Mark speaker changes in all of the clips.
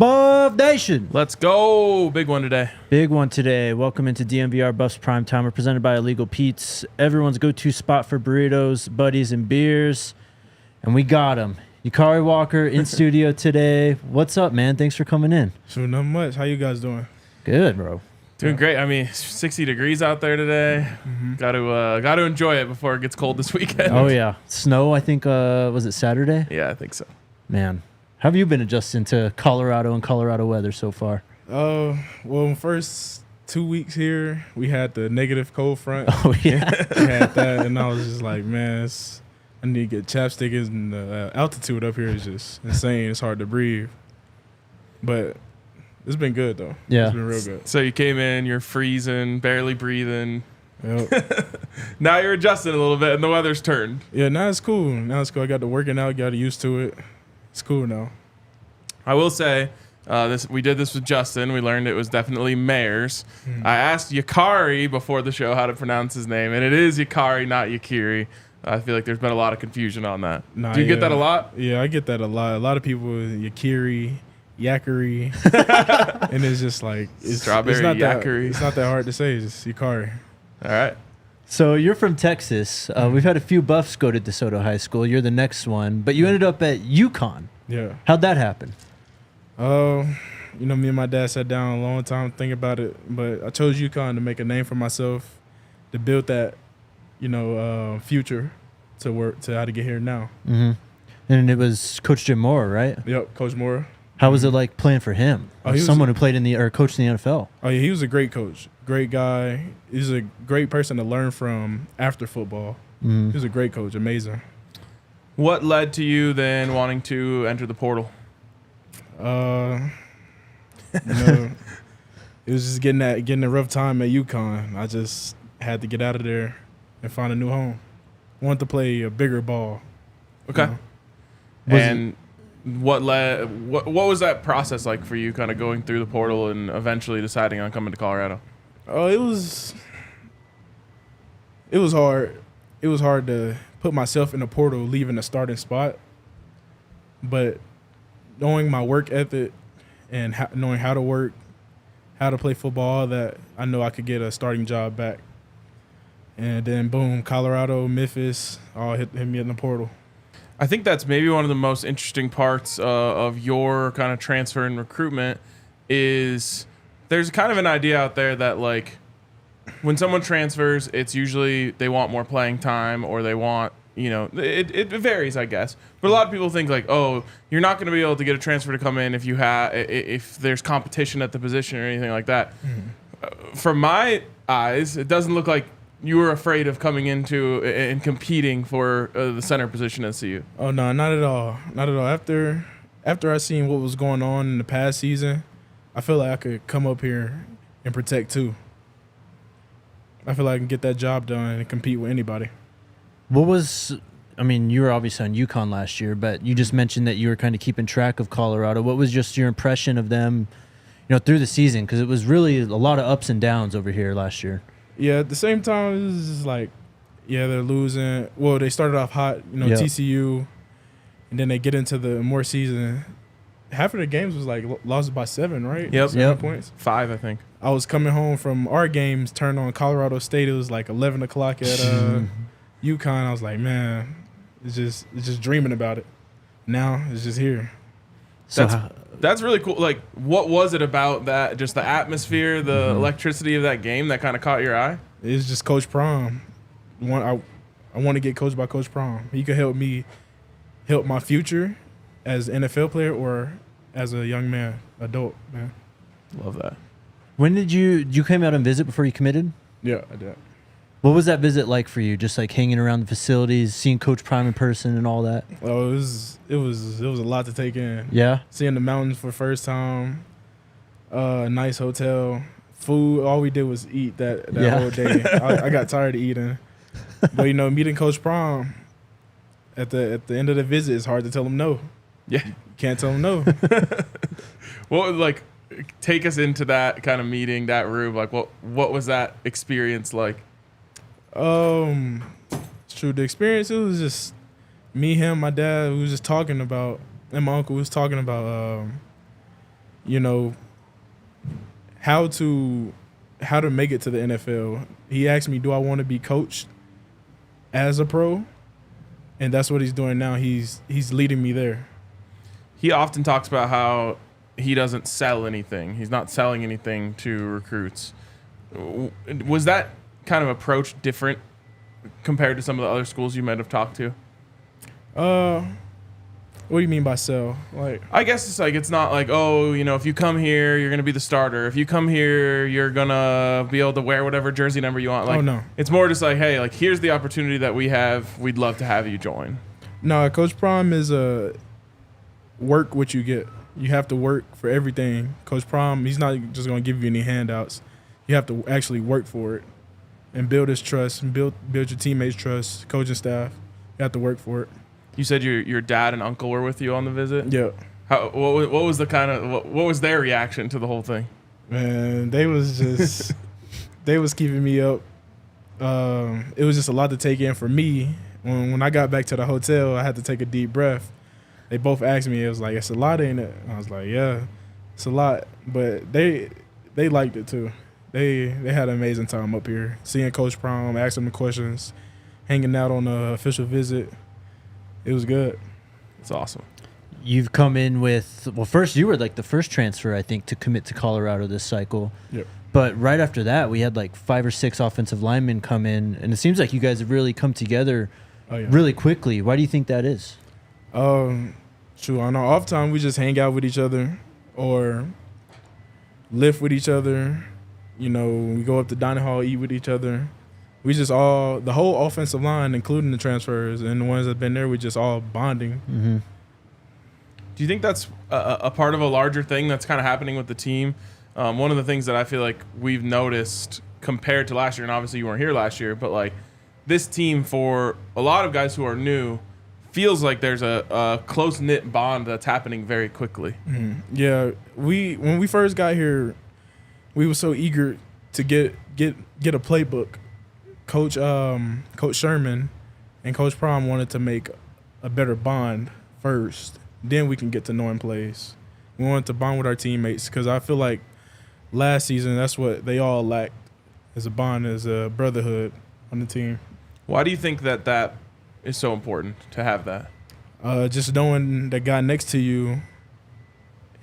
Speaker 1: Buff Nation.
Speaker 2: Let's go. Big one today.
Speaker 1: Big one today. Welcome into DNVR Buffs Prime Time. We're presented by Illegal Pete's, everyone's go-to spot for burritos, buddies, and beers. And we got him. Yakiri Walker in studio today. What's up, man? Thanks for coming in.
Speaker 3: So not much. How you guys doing?
Speaker 1: Good, bro.
Speaker 2: Doing great. I mean, 60 degrees out there today. Got to enjoy it before it gets cold this weekend.
Speaker 1: Oh, yeah. Snow, I think, was it Saturday?
Speaker 2: Yeah, I think so.
Speaker 1: Man, how have you been adjusting to Colorado and Colorado weather so far?
Speaker 3: Well, first 2 weeks here, we had the negative cold front.
Speaker 1: Oh, yeah.
Speaker 3: We had that, and I was just like, man, I need to get chapstick, and the altitude up here is just insane. It's hard to breathe. But it's been good, though.
Speaker 1: Yeah.
Speaker 3: It's been real good.
Speaker 2: So you came in, you're freezing, barely breathing.
Speaker 3: Yep.
Speaker 2: Now you're adjusting a little bit, and the weather's turned.
Speaker 3: Yeah, now it's cool. I got to working out, got used to it. It's cool now.
Speaker 2: I will say, we did this with Justin. We learned it was definitely Mayor's. I asked Yakiri before the show how to pronounce his name, and it is Yakiri, not Yakiri. I feel like there's been a lot of confusion on that. Do you get that a lot?
Speaker 3: Yeah, I get that a lot. A lot of people, Yakiri, and it's just like
Speaker 2: Strawberry
Speaker 3: it's not
Speaker 2: Yakiri.
Speaker 3: It's not that hard to say. It's just Yakiri.
Speaker 2: All right.
Speaker 1: So you're from Texas. We've had a few Buffs go to DeSoto High School. You're the next one, but you ended up at UConn.
Speaker 3: Yeah.
Speaker 1: How'd that happen?
Speaker 3: Me and my dad sat down a long time thinking about it, but I chose UConn to make a name for myself, to build that, future to how to get here now.
Speaker 1: Mm-hmm. And it was Coach Jim Moore, right?
Speaker 3: Yep, Coach Moore.
Speaker 1: How was it like playing for him? Someone who played coached in the NFL.
Speaker 3: Oh yeah, he was a great coach, great guy. He's a great person to learn from after football.
Speaker 1: Mm-hmm.
Speaker 3: He was a great coach, amazing.
Speaker 2: What led to you then wanting to enter the portal?
Speaker 3: It was just getting a rough time at UConn. I just had to get out of there and find a new home. Wanted to play a bigger ball.
Speaker 2: Okay. And what was that process like for you, kind of going through the portal and eventually deciding on coming to Colorado?
Speaker 3: Oh, it was hard. It was hard to put myself in the portal, leaving the starting spot. But knowing my work ethic and knowing how to work, how to play football, that I know I could get a starting job back. And then boom, Colorado, Memphis, all hit me in the portal.
Speaker 2: I think that's maybe one of the most interesting parts of your kind of transfer and recruitment is there's kind of an idea out there that, like, when someone transfers, it's usually they want more playing time or they want, it varies, I guess. But a lot of people think, like, oh, you're not going to be able to get a transfer to come in if there's competition at the position or anything like that. From my eyes, it doesn't look like you were afraid of coming into and competing for the center position at CU.
Speaker 3: Oh no, not at all. Not at all. After I seen what was going on in the past season, I feel like I could come up here and protect too. I feel like I can get that job done and compete with anybody.
Speaker 1: You were obviously on UConn last year, but you just mentioned that you were kind of keeping track of Colorado. What was just your impression of them, through the season? Because it was really a lot of ups and downs over here last year. Yeah,
Speaker 3: at the same time, it was just like, they're losing. Well, they started off hot, TCU, and then they get into the more season. Half of the games was like lost by 7, right?
Speaker 2: Yep.
Speaker 3: 7 points.
Speaker 2: 5, I think.
Speaker 3: I was coming home from our games, turned on Colorado State. It was like 11 o'clock at UConn. I was like, man, it's just dreaming about it. Now it's just here.
Speaker 1: So
Speaker 2: that's really cool. Like, what was it about that? Just the atmosphere, the electricity of that game that kind of caught your eye?
Speaker 3: It's just Coach Prom. I want to get coached by Coach Prom. He could help my future as an NFL player or as a young man, adult man.
Speaker 2: Love that.
Speaker 1: When did you came out and visit before you committed?
Speaker 3: Yeah, I did.
Speaker 1: What was that visit like for you? Just like hanging around the facilities, seeing Coach Prime in person and all that?
Speaker 3: Oh, it was a lot to take in.
Speaker 1: Yeah.
Speaker 3: Seeing the mountains for the first time, nice hotel, food. All we did was eat that whole day. I got tired of eating. But meeting Coach Prom at the end of the visit, it's hard to tell him no.
Speaker 2: Yeah.
Speaker 3: You can't tell him no.
Speaker 2: Take us into that kind of meeting, that room. Like, what was that experience like?
Speaker 3: True. The experience, it was just me, him, my dad. We was just talking about, and my uncle was talking about you know, how to make it to the NFL. He asked me, do I want to be coached as a pro? And that's what he's doing now. He's leading me there.
Speaker 2: He often talks about how he doesn't sell anything. He's not selling anything to recruits. Was that kind of approach different compared to some of the other schools you might have talked to?
Speaker 3: What do you mean by sell? Like,
Speaker 2: I guess it's not like, oh, if you come here, you're gonna be the starter. If you come here, you're gonna be able to wear whatever jersey number you want. Like,
Speaker 3: oh no,
Speaker 2: it's more just like, hey, like here's the opportunity that we have. We'd love to have you join.
Speaker 3: no. Coach Prom is work what you get. You have to work for everything. Coach Prom, he's not just gonna give you any handouts. You have to actually work for it and build his trust and build your teammates' trust, coaching staff. You have to work for it.
Speaker 2: You said your dad and uncle were with you on the visit.
Speaker 3: Yeah.
Speaker 2: What was the kind of what was their reaction to the whole thing?
Speaker 3: Man, they was just they was keeping me up. It was just a lot to take in for me. When I got back to the hotel, I had to take a deep breath. They both asked me, it was like, it's a lot, ain't it? I was like, yeah, it's a lot. But they liked it too. They had an amazing time up here, seeing Coach Prom, asking him questions, hanging out on the official visit. It was good.
Speaker 2: It's awesome.
Speaker 1: You've come in with, well, first you were like the first transfer, I think, to commit to Colorado this cycle.
Speaker 3: Yep.
Speaker 1: But right after that, we had like 5 or 6 offensive linemen come in, and it seems like you guys have really come together really quickly. Why do you think that is?
Speaker 3: True. On our off time, we just hang out with each other or lift with each other. We go up to dining hall, eat with each other. We just the whole offensive line, including the transfers and the ones that have been there, we just all bonding.
Speaker 1: Mm-hmm.
Speaker 2: Do you think that's a part of a larger thing that's kind of happening with the team? One of the things that I feel like we've noticed compared to last year, and obviously you weren't here last year, but like this team, for a lot of guys who are new, feels like there's a close-knit bond that's happening very quickly.
Speaker 3: Mm-hmm. Yeah, when we first got here, we were so eager to get a playbook. Coach Sherman and Coach Prom wanted to make a better bond first. Then we can get to knowing plays. We wanted to bond with our teammates because I feel like last season that's what they all lacked, as a bond, as a brotherhood on the team.
Speaker 2: Why do you think that is so important to have that?
Speaker 3: Just knowing the guy next to you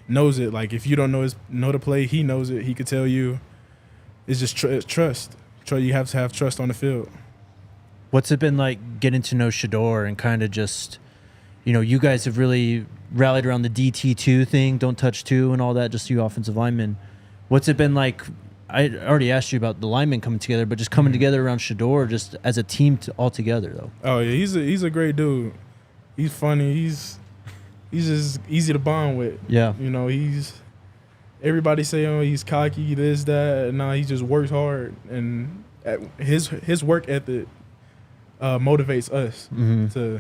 Speaker 3: knows it. Like if you don't know the play, he knows it. He could tell you. It's just trust. You have to have trust on the field.
Speaker 1: What's it been like getting to know Shedeur and kind of just, you guys have really rallied around the DT2 thing, don't touch 2 and all that, just you offensive linemen. What's it been like? I already asked you about the linemen coming together, but just coming together around Shedeur just as a team all together, though.
Speaker 3: Oh, yeah, he's a great dude. He's funny. He's just easy to bond with.
Speaker 1: Yeah.
Speaker 3: Everybody say, he's cocky, this, that. No, he just works hard, and his work ethic motivates us to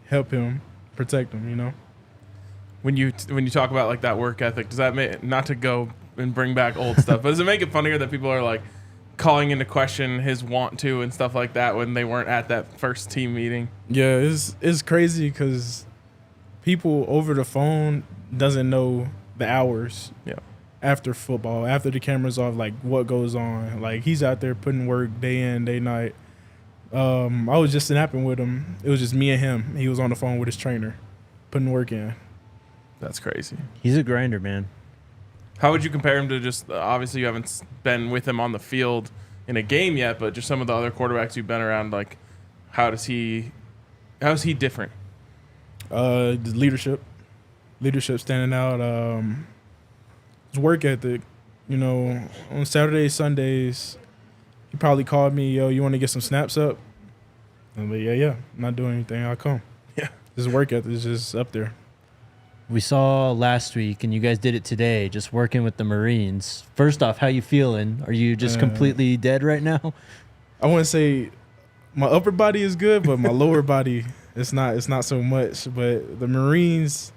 Speaker 3: help him, protect him.
Speaker 2: When you talk about like that work ethic, does that make, not to go and bring back old stuff, but does it make it funnier that people are like calling into question his want to and stuff like that when they weren't at that first team meeting?
Speaker 3: Yeah, it's crazy because people over the phone doesn't know the hours.
Speaker 2: Yeah.
Speaker 3: After football, after the camera's off, like what goes on. Like he's out there putting work day in, day night. I was just snapping with him. It was just me and him. He was on the phone with his trainer, putting work in.
Speaker 2: That's crazy.
Speaker 1: He's a grinder, man.
Speaker 2: How would you compare him to just, obviously you haven't been with him on the field in a game yet, but just some of the other quarterbacks you've been around, like how is he different?
Speaker 3: The leadership standing out. His work ethic, on Saturdays, Sundays, he probably called me, yo, you want to get some snaps up? I'm like, yeah, I'm not doing anything, I'll come.
Speaker 2: Yeah.
Speaker 3: His work ethic is just up there.
Speaker 1: We saw last week, and you guys did it today, just working with the Marines. First off, how you feeling? Are you just completely dead right now?
Speaker 3: I wouldn't say my upper body is good, but my lower body, it's not so much. But the Marines,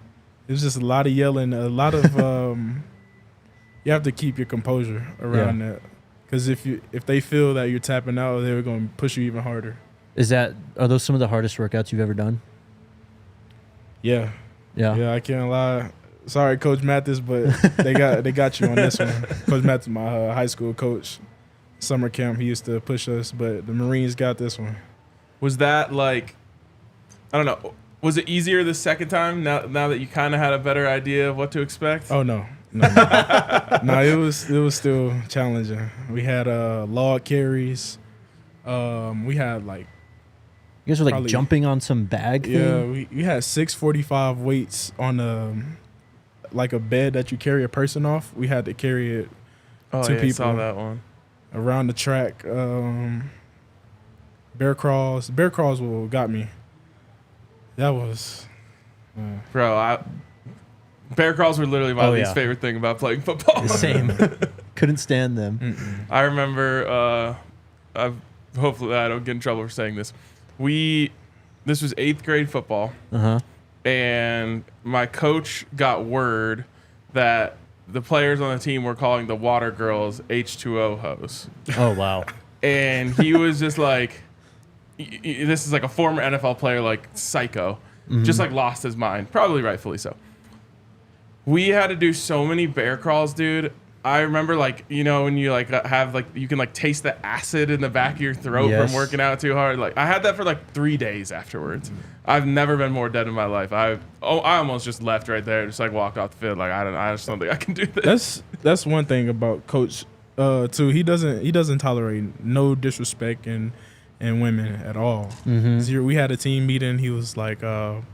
Speaker 3: it was just a lot of yelling, a lot of you have to keep your composure around that, because if they feel that you're tapping out, they're going to push you even harder.
Speaker 1: Are those some of the hardest workouts you've ever done?
Speaker 3: Yeah, I can't lie. Sorry, Coach Mathis, but they got you on this one. Coach Mathis, my high school coach, summer camp, he used to push us, but the Marines got this one.
Speaker 2: Was that like, I don't know, was it easier the second time now that you kind of had a better idea of what to expect?
Speaker 3: Oh no, no, it was still challenging. We had log carries. We had like.
Speaker 1: You guys were like
Speaker 3: Probably,
Speaker 1: jumping on some bag thing?
Speaker 3: Yeah, we had 645 weights on like a bed that you carry a person off. We had to carry it to people.
Speaker 2: I saw that one.
Speaker 3: Around the track. Bear crawls. Bear crawls got me. That was...
Speaker 2: Bro, bear crawls were literally my least favorite thing about playing football.
Speaker 1: The same. Couldn't stand them.
Speaker 3: Mm-mm.
Speaker 2: I remember, hopefully I don't get in trouble for saying this. This was 8th grade football, and my coach got word that the players on the team were calling the water girls H2O hose.
Speaker 1: Oh, wow.
Speaker 2: And he was just like, this is like a former NFL player, like psycho, just like lost his mind, probably rightfully so. We had to do so many bear crawls, dude. I remember, like, you know, when you like have like you can like taste the acid in the back of your throat from working out too hard. Like I had that for like 3 days afterwards. I've never been more dead in my life. I almost just left right there, just like walked off the field. Like I just don't think I can do this.
Speaker 3: That's one thing about Coach too. He doesn't tolerate no disrespect in women at all. We had a team meeting. He was like, it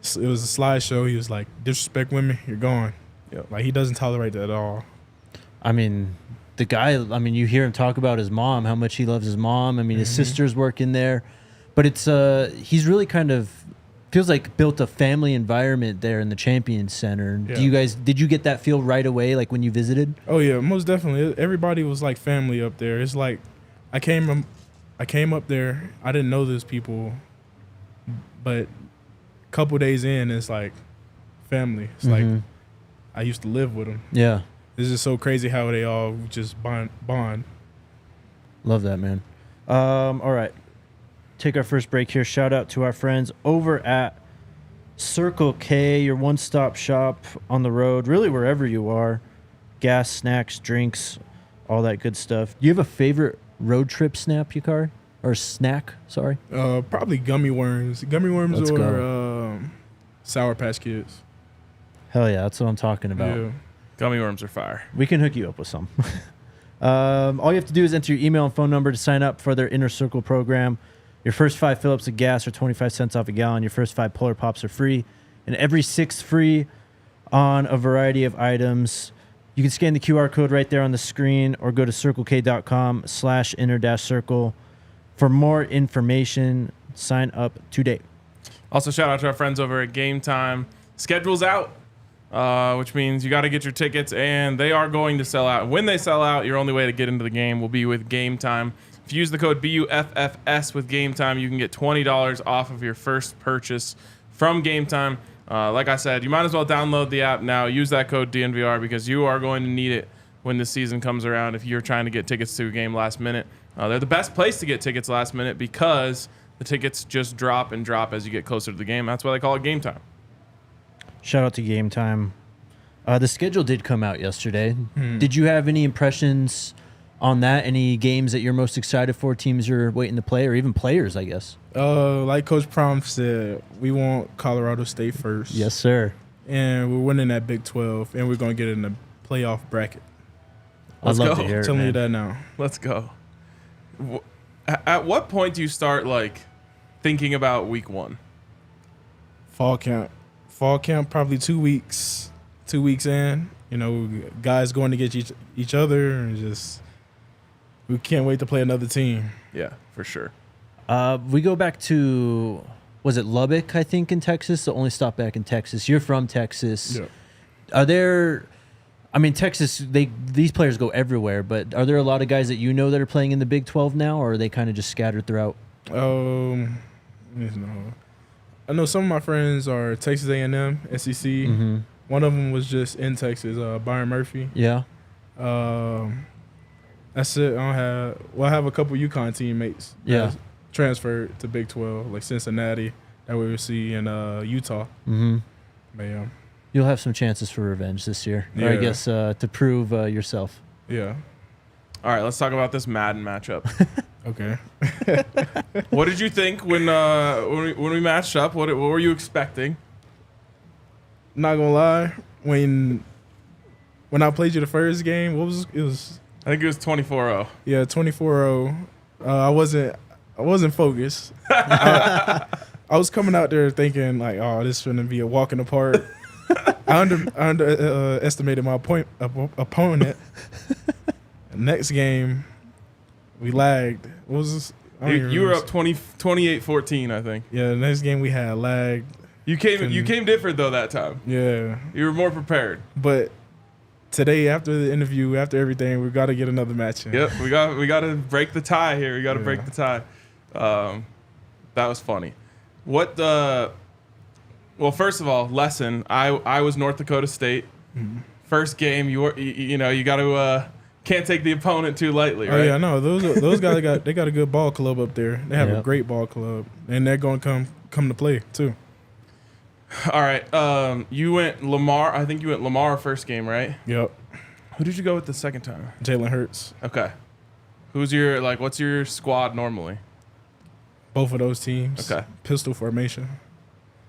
Speaker 3: was a slideshow. He was like, disrespect women, you're gone. Yep. Like he doesn't tolerate that at all.
Speaker 1: I mean, the guy, you hear him talk about his mom, how much he loves his mom. I mean, his sister's working there. But it's he's really kind of feels like built a family environment there in the Champions Center. Yeah. Did you get that feel right away, like when you visited?
Speaker 3: Oh yeah, most definitely. Everybody was like family up there. It's like I came up there, I didn't know those people, but a couple days in, it's like family. It's like I used to live with them. Yeah. It's just so crazy how they all just bond.
Speaker 1: Love that, man. All right. Take our first break here. Shout out to our friends over at Circle K, your one-stop shop on the road, really wherever you are. Gas, snacks, drinks, all that good stuff. Do you have a favorite road trip snack, Yakari? Or snack, sorry?
Speaker 3: Probably gummy worms. Gummy worms or Sour Patch Kids.
Speaker 1: Hell yeah, that's what I'm talking about.
Speaker 3: Yeah.
Speaker 2: Gummy worms are fire.
Speaker 1: We can hook you up with some. All you have to do is enter your email and phone number to sign up for their Inner Circle program. Your first 5 fill-ups of gas are 25 cents off a gallon. Your first 5 Polar Pops are free. And every 6th free on a variety of items. You can scan the QR code right there on the screen or go to circlek.com/inner-circle. For more information, sign up today.
Speaker 2: Also, shout out to our friends over at Game Time. Schedule's out. Which means you got to get your tickets, and they are going to sell out. When they sell out, your only way to get into the game will be with Game Time. If you use the code BUFFS with Game Time, you can get $20 off of your first purchase from Game Time. Like I said, you might as well download the app now. Use that code DNVR because you are going to need it when the season comes around if you're trying to get tickets to a game last minute. They're the best place to get tickets last minute because the tickets just drop and drop as you get closer to the game. That's why they call it Game Time.
Speaker 1: Shout out to Game Time. The schedule did come out yesterday. Did you have any impressions on that? Any games that you're most excited for, teams you're waiting to play, or even players, I guess?
Speaker 3: Like Coach Prom said, we want Colorado State first.
Speaker 1: Yes, sir.
Speaker 3: And we're winning that Big 12, and we're going to get in the playoff bracket.
Speaker 1: I'd love to hear it,
Speaker 3: Telling
Speaker 1: man.
Speaker 3: you that now.
Speaker 2: Let's go. At what point do you start, like, thinking about week 1?
Speaker 3: Fall camp. Fall camp, probably 2 weeks. 2 weeks in, you know, guys going to get each other, and just we can't wait to play another team.
Speaker 2: Yeah, for sure.
Speaker 1: We go back to, was it Lubbock, I think, in Texas? The only stop back in Texas. You're from Texas.
Speaker 3: Yeah.
Speaker 1: Are there, Texas, these players go everywhere, but are there a lot of guys that you know that are playing in the Big 12 now, or are they kind of just scattered throughout?
Speaker 3: I know some of my friends are Texas A&M, SEC. One of them was just in Texas, Byron Murphy.
Speaker 1: Yeah.
Speaker 3: That's it. I have a couple UConn teammates.
Speaker 1: Yeah.
Speaker 3: Transferred to Big 12, like Cincinnati, that we will see in Utah. But yeah.
Speaker 1: You'll have some chances for revenge this year. Or I
Speaker 3: Yeah.
Speaker 1: guess to prove yourself.
Speaker 3: Yeah.
Speaker 2: All right, let's talk about this Madden matchup.
Speaker 3: Okay.
Speaker 2: What did you think when we matched up? What were you expecting?
Speaker 3: Not gonna lie, when I played you the first game, it was
Speaker 2: I think it was 24-0.
Speaker 3: yeah 24-0. I wasn't focused. I was coming out there thinking like, oh, this is gonna be a walk in the park. I underestimated my opponent. Next game, we lagged. What was this?
Speaker 2: You were up 28-14, I think.
Speaker 3: Yeah, the next game we had lagged.
Speaker 2: You came different though that time.
Speaker 3: Yeah,
Speaker 2: You were more prepared.
Speaker 3: but today after the interview, after everything, we got to get another match in.
Speaker 2: Yep, we got to break the tie here. We got to
Speaker 3: Yeah.
Speaker 2: break the tie. That was funny. Well, first of all, lesson. I was North Dakota State.
Speaker 3: Mm-hmm.
Speaker 2: First game, you got to can't take the opponent too lightly, right?
Speaker 3: Oh yeah, no, those guys got a good ball club up there. They have a
Speaker 1: Yep.
Speaker 3: great ball club, and they're going to come to play too.
Speaker 2: All right. You went Lamar. I think you went Lamar first game, right?
Speaker 3: Yep,
Speaker 2: Who did you go with the second time?
Speaker 3: Jalen Hurts.
Speaker 2: Okay. What's your squad normally?
Speaker 3: Both of those teams.
Speaker 2: Okay.
Speaker 3: Pistol formation.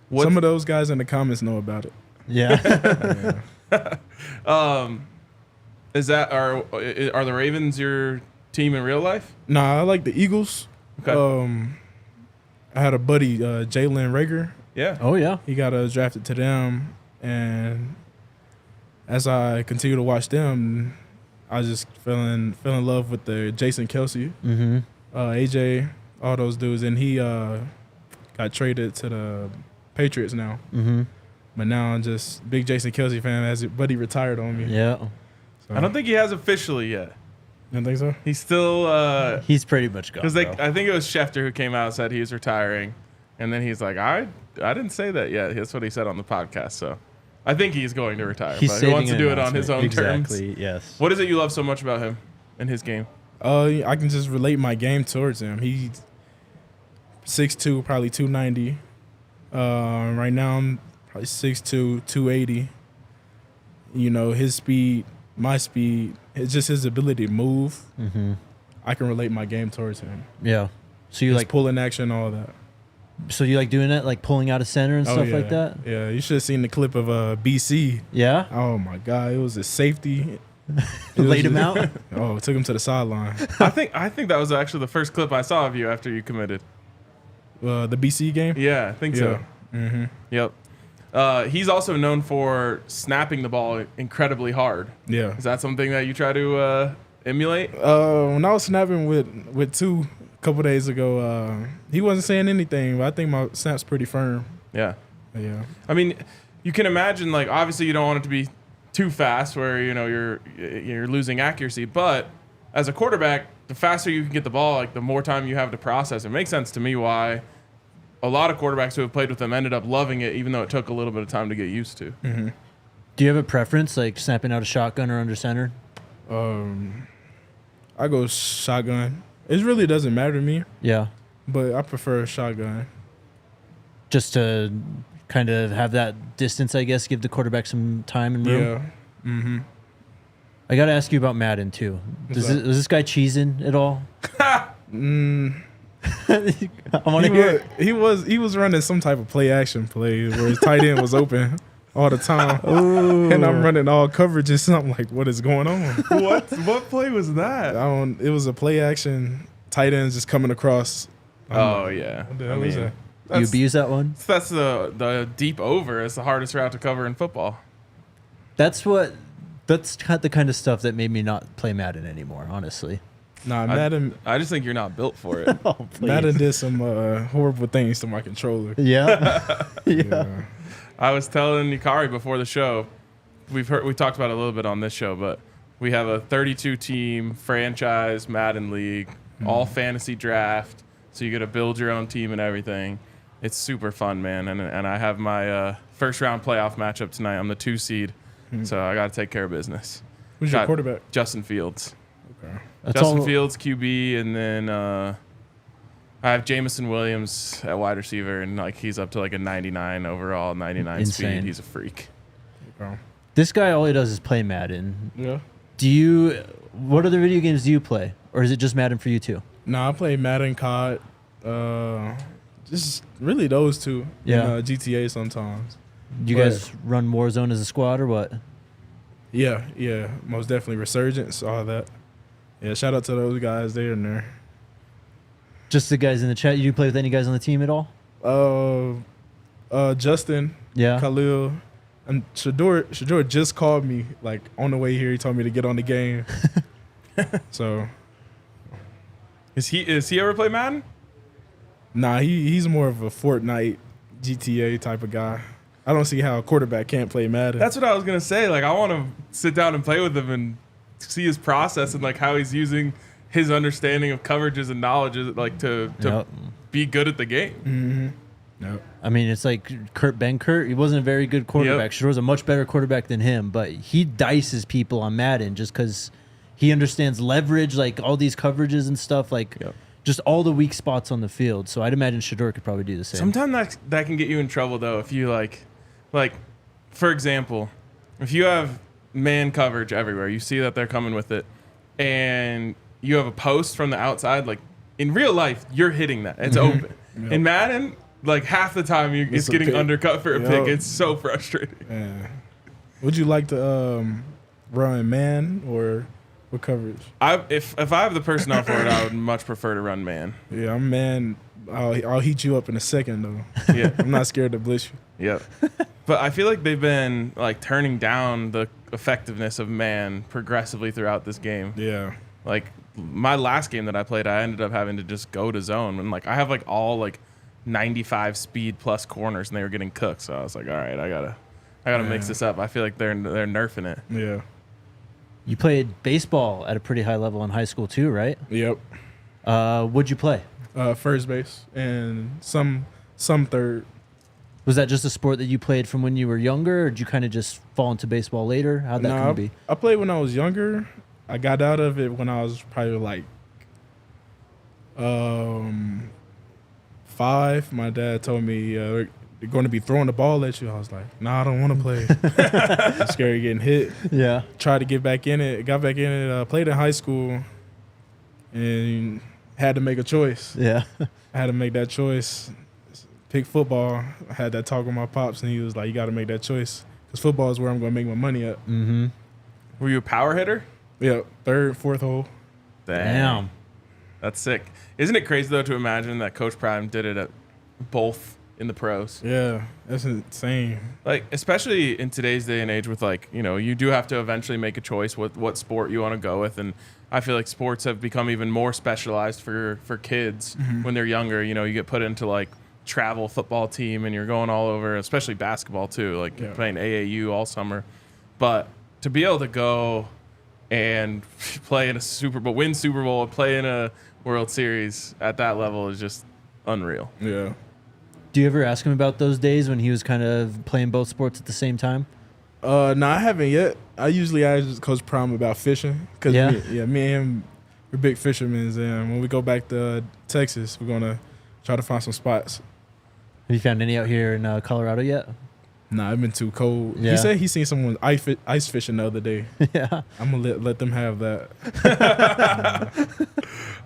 Speaker 2: What,
Speaker 3: Some of those guys in the comments know about it.
Speaker 1: Yeah.
Speaker 3: Yeah.
Speaker 2: are the Ravens your team in real life?
Speaker 3: Nah, I like the Eagles.
Speaker 2: Okay.
Speaker 3: I had a buddy, Jalen Rager.
Speaker 2: Yeah.
Speaker 1: Oh yeah.
Speaker 3: He got drafted to them, and as I continue to watch them, I just fell in love with the Jason Kelsey,
Speaker 1: Mm-hmm.
Speaker 3: AJ, all those dudes, and he got traded to the Patriots now.
Speaker 1: Mm-hmm.
Speaker 3: But now I'm just big Jason Kelsey fan, as his buddy retired on me.
Speaker 1: Yeah.
Speaker 3: So,
Speaker 2: I don't think he has officially yet.
Speaker 3: You don't think so?
Speaker 2: He's still
Speaker 1: He's pretty much gone.
Speaker 2: because
Speaker 1: bro.
Speaker 2: I think it was Schefter who came out and said he was retiring, and then he's like, I didn't say that yet. That's what he said on the podcast. So I think he's going to retire,
Speaker 1: He's
Speaker 2: but he wants to
Speaker 1: saving
Speaker 2: do
Speaker 1: an
Speaker 2: it on his own
Speaker 1: announcement.
Speaker 2: terms.
Speaker 1: Exactly. Yes.
Speaker 2: What is it you love so much about him and his game?
Speaker 3: I can just relate my game towards him. He's 6'2", probably 290. Right now I'm probably 6'2", 280. You know, his speed, my speed, it's just his ability to move.
Speaker 1: Mm-hmm.
Speaker 3: I can relate my game towards him.
Speaker 1: Yeah. So you
Speaker 3: His
Speaker 1: like
Speaker 3: pulling action, all that.
Speaker 1: so you like doing that, like pulling out of center and stuff
Speaker 3: yeah.
Speaker 1: like that?
Speaker 3: Yeah, you should have seen the clip of BC.
Speaker 1: Yeah.
Speaker 3: Oh my God, it was a safety.
Speaker 1: Laid him out.
Speaker 3: Oh, it took him to the sideline.
Speaker 2: I think that was actually the first clip I saw of you after you committed.
Speaker 3: The BC game.
Speaker 2: Yeah, I think so.
Speaker 3: Mm-hmm.
Speaker 2: Yep. He's also known for snapping the ball incredibly hard.
Speaker 3: Yeah.
Speaker 2: Is that something that you try to emulate?
Speaker 3: When I was snapping with two a couple days ago, he wasn't saying anything, but I think my snap's pretty firm.
Speaker 2: Yeah.
Speaker 3: Yeah.
Speaker 2: I mean, you can imagine, like, obviously you don't want it to be too fast where, you're losing accuracy, but as a quarterback, the faster you can get the ball, like the more time you have to process. It makes sense to me why a lot of quarterbacks who have played with them ended up loving it, even though it took a little bit of time to get used to.
Speaker 3: Mm-hmm.
Speaker 1: Do you have a preference, like snapping out a shotgun or under center?
Speaker 3: I go shotgun. It really doesn't matter to me,
Speaker 1: Yeah.
Speaker 3: but I prefer shotgun.
Speaker 1: Just to kind of have that distance, I guess, give the quarterback some time and room.
Speaker 3: Yeah. Mm-hmm.
Speaker 1: I got to ask you about Madden too. Was this guy cheesing at all? I want to hear.
Speaker 3: He was running some type of play action play where his tight end was open all the time, and I'm running all coverages. And I'm like, what is going on?
Speaker 2: What play was that?
Speaker 3: It was a play action tight ends just coming across.
Speaker 2: Oh, yeah.
Speaker 3: What the hell is that?
Speaker 1: You abuse that one?
Speaker 2: That's the deep over. It's the hardest route to cover in football.
Speaker 1: That's the kind of stuff that made me not play Madden anymore, honestly.
Speaker 3: Nah, Madden
Speaker 2: I just think you're not built for it.
Speaker 1: Oh, please.
Speaker 3: Madden did some horrible things to my controller.
Speaker 1: Yeah.
Speaker 3: Yeah.
Speaker 2: I was telling Yakiri before the show, we talked about it a little bit on this show, but we have a 32-team franchise Madden league, all fantasy draft, so you get to build your own team and everything. It's super fun, man, and I have my first round playoff matchup tonight. I'm the 2 seed, so I got to take care of business.
Speaker 3: Who's your quarterback?
Speaker 2: Justin Fields.
Speaker 3: Okay.
Speaker 2: Justin Fields, QB, and then I have Jamison Williams at wide receiver, and like he's up to like a 99 overall, 99
Speaker 1: Insane.
Speaker 2: speed. He's a freak.
Speaker 1: This guy, all he does is play Madden.
Speaker 3: Yeah.
Speaker 1: What other video games do you play? Or is it just Madden for you too?
Speaker 3: I play Madden, COD, just really those two.
Speaker 1: Yeah.
Speaker 3: And, GTA sometimes.
Speaker 1: You guys run Warzone as a squad or what?
Speaker 3: Yeah, most definitely. Resurgence, all that. Yeah, shout out to those guys there and there.
Speaker 1: Just the guys in the chat. You play with any guys on the team at all?
Speaker 3: Justin,
Speaker 1: Yeah.
Speaker 3: Khalil, and Shedeur just called me like on the way here. He told me to get on the game. So,
Speaker 2: Is he ever play Madden?
Speaker 3: nah, he's more of a Fortnite, GTA type of guy. I don't see how a quarterback can't play Madden.
Speaker 2: That's what I was gonna say. Like, I want to sit down and play with him and see his process and like how he's using his understanding of coverages and knowledge, like to
Speaker 1: Yep.
Speaker 2: be good at the game.
Speaker 3: Mm-hmm. Yep.
Speaker 1: I mean, it's like Ben Kurt. He wasn't a very good quarterback.
Speaker 2: Yep.
Speaker 1: Shedeur was a much better quarterback than him, but he dices people on Madden just because he understands leverage, like all these coverages and stuff, like
Speaker 2: Yep.
Speaker 1: just all the weak spots on the field. So I'd imagine Shedeur could probably do the same.
Speaker 2: Sometimes that can get you in trouble though if you like, for example, if you have man coverage everywhere, you see that they're coming with it, and you have a post from the outside, like in real life, you're hitting that. It's open.
Speaker 3: Yep.
Speaker 2: In Madden, like half the time it's
Speaker 3: a
Speaker 2: getting
Speaker 3: pick.
Speaker 2: undercut for a
Speaker 3: Yep.
Speaker 2: pick. It's so frustrating.
Speaker 3: Yeah. Would you like to run man or what coverage?
Speaker 2: If I have the personnel for it, I would much prefer to run man.
Speaker 3: Yeah, I'm man. I'll heat you up in a second though.
Speaker 2: Yeah.
Speaker 3: I'm not scared to blitz you.
Speaker 2: Yep. But I feel like they've been like turning down the effectiveness of man progressively throughout this game.
Speaker 3: Yeah.
Speaker 2: Like my last game that I played, I ended up having to just go to zone, and like I have like all like 95 speed plus corners, and they were getting cooked. So I was like, all right, I gotta mix this up. I feel like they're nerfing it.
Speaker 3: Yeah.
Speaker 1: You played baseball at a pretty high level in high school too, right?
Speaker 3: Yep.
Speaker 1: What'd you play?
Speaker 3: First base and some third.
Speaker 1: Was that just a sport that you played from when you were younger, or did you kind of just fall into baseball later? How'd that come to be?
Speaker 3: I played when I was younger. I got out of it when I was probably like 5. My dad told me they're going to be throwing the ball at you. I was like, nah, I don't want to play. I'm scared of getting hit.
Speaker 1: Yeah.
Speaker 3: Tried to get back in it. Got back in it. Played in high school and had to make a choice.
Speaker 1: Yeah.
Speaker 3: I had to make that choice. Pick football. I had that talk with my pops, and he was like, you got to make that choice because football is where I'm going to make my money at.
Speaker 1: Mm-hmm.
Speaker 2: Were you a power hitter?
Speaker 3: Yeah, third, fourth hole.
Speaker 1: Damn.
Speaker 2: That's sick. Isn't it crazy though to imagine that Coach Prime did it at both in the pros?
Speaker 3: Yeah, that's insane.
Speaker 2: Like, especially in today's day and age with like, you know, you do have to eventually make a choice with what sport you want to go with. And I feel like sports have become even more specialized for kids when they're younger. You know, you get put into like travel football team and you're going all over, especially basketball too, like playing AAU all summer. But to be able to go and play in a Super Bowl, win Super Bowl, play in a World Series at that level is just unreal.
Speaker 3: Yeah.
Speaker 1: Do you ever ask him about those days when he was kind of playing both sports at the same time?
Speaker 3: No, I haven't yet. I usually ask Coach Prime about fishing because me and him, we're big fishermen. And when we go back to Texas, we're gonna try to find some spots.
Speaker 1: Have you found any out here in Colorado yet?
Speaker 3: Nah, it's been too cold.
Speaker 1: Yeah.
Speaker 3: He said he seen someone ice fishing the other day.
Speaker 1: Yeah.
Speaker 3: I'm gonna let them have that.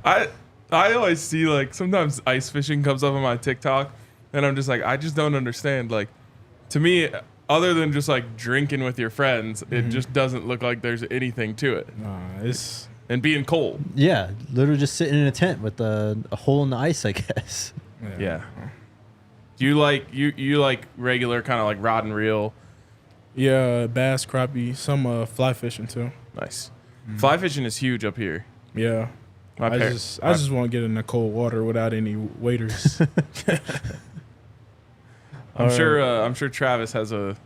Speaker 2: I always see like sometimes ice fishing comes up on my TikTok, and I'm just like, I just don't understand. Like, to me, other than just like drinking with your friends, it just doesn't look like there's anything to it.
Speaker 3: Nah, it's
Speaker 2: And being cold.
Speaker 1: Yeah. Literally just sitting in a tent with a hole in the ice, I guess.
Speaker 2: Yeah. Do you like you like regular kind of like rod and reel?
Speaker 3: Yeah, bass, crappie, some fly fishing too.
Speaker 2: Nice. Fly fishing is huge up here.
Speaker 3: Yeah. I just want to get in the cold water without any waders.
Speaker 2: I'm sure Travis has a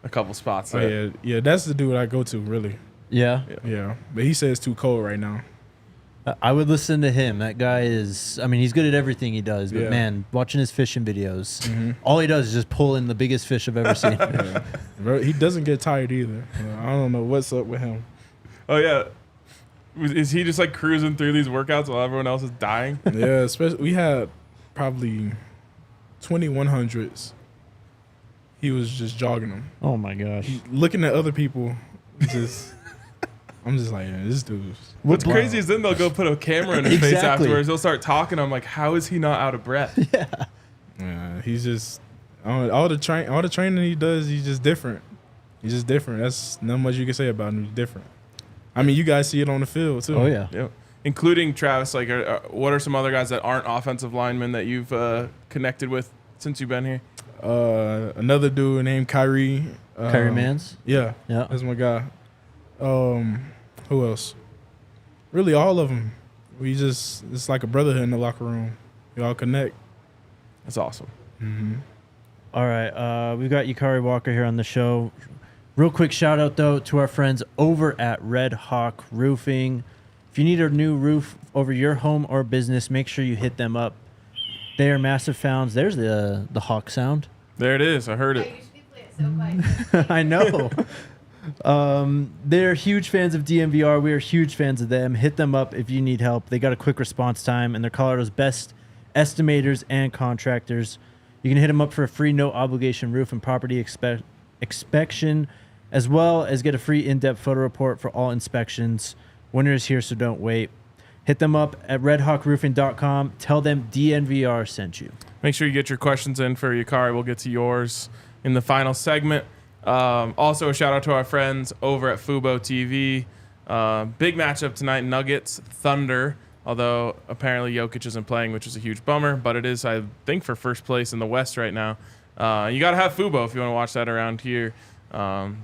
Speaker 2: couple spots there.
Speaker 3: Yeah, that's the dude I go to really.
Speaker 1: Yeah.
Speaker 3: Yeah, but he says it's too cold right now.
Speaker 1: I would listen to him. That guy is, I mean, he's good at everything he does, but man, watching his fishing videos, all he does is just pull in the biggest fish I've ever seen.
Speaker 3: Bro, he doesn't get tired either. I don't know what's up with him.
Speaker 2: Oh yeah. Is he just like cruising through these workouts while everyone else is dying?
Speaker 3: Yeah, especially we had probably 2100s he was just jogging them.
Speaker 1: Oh my gosh.
Speaker 3: Looking at other people, I'm just like, yeah, this dude's.
Speaker 2: What's crazy is then they'll go put a camera in his face
Speaker 1: Exactly.
Speaker 2: afterwards. They'll start talking. I'm like, how is he not out of breath?
Speaker 3: Yeah, he's just all the training he does. He's just different. He's just different. That's not much you can say about him. He's different. I mean, you guys see it on the field too.
Speaker 1: Oh yeah.
Speaker 2: Yep. Including Travis. Like, what are some other guys that aren't offensive linemen that you've connected with since you've been here?
Speaker 3: Another dude named Kyrie.
Speaker 1: Kyrie Mans.
Speaker 3: Yeah,
Speaker 1: Yeah.
Speaker 3: that's my guy. Who else? Really, all of them. It's like a brotherhood in the locker room. We all connect.
Speaker 2: That's awesome.
Speaker 3: Mm-hmm.
Speaker 1: All right, we've got Yakiri Walker here on the show. Real quick shout out though to our friends over at Red Hawk Roofing. If you need a new roof over your home or business, make sure you hit them up. They are massive fans. There's the hawk sound.
Speaker 2: There it is. I heard it.
Speaker 4: I usually play it so quiet.
Speaker 1: I know. They're huge fans of DNVR. We are huge fans of them. Hit them up if you need help. They got a quick response time, and they're Colorado's best estimators and contractors. You can hit them up for a free no-obligation roof and property inspection, as well as get a free in-depth photo report for all inspections. Winter is here, so don't wait. Hit them up at redhawkroofing.com. Tell them DNVR sent you.
Speaker 2: Make sure you get your questions in for Yakiri. We'll get to yours in the final segment. Also, a shout out to our friends over at Fubo TV. Big matchup tonight, Nuggets, Thunder. Although apparently Jokic isn't playing, which is a huge bummer. But it is, I think, for first place in the West right now. You got to have Fubo if you want to watch that around here.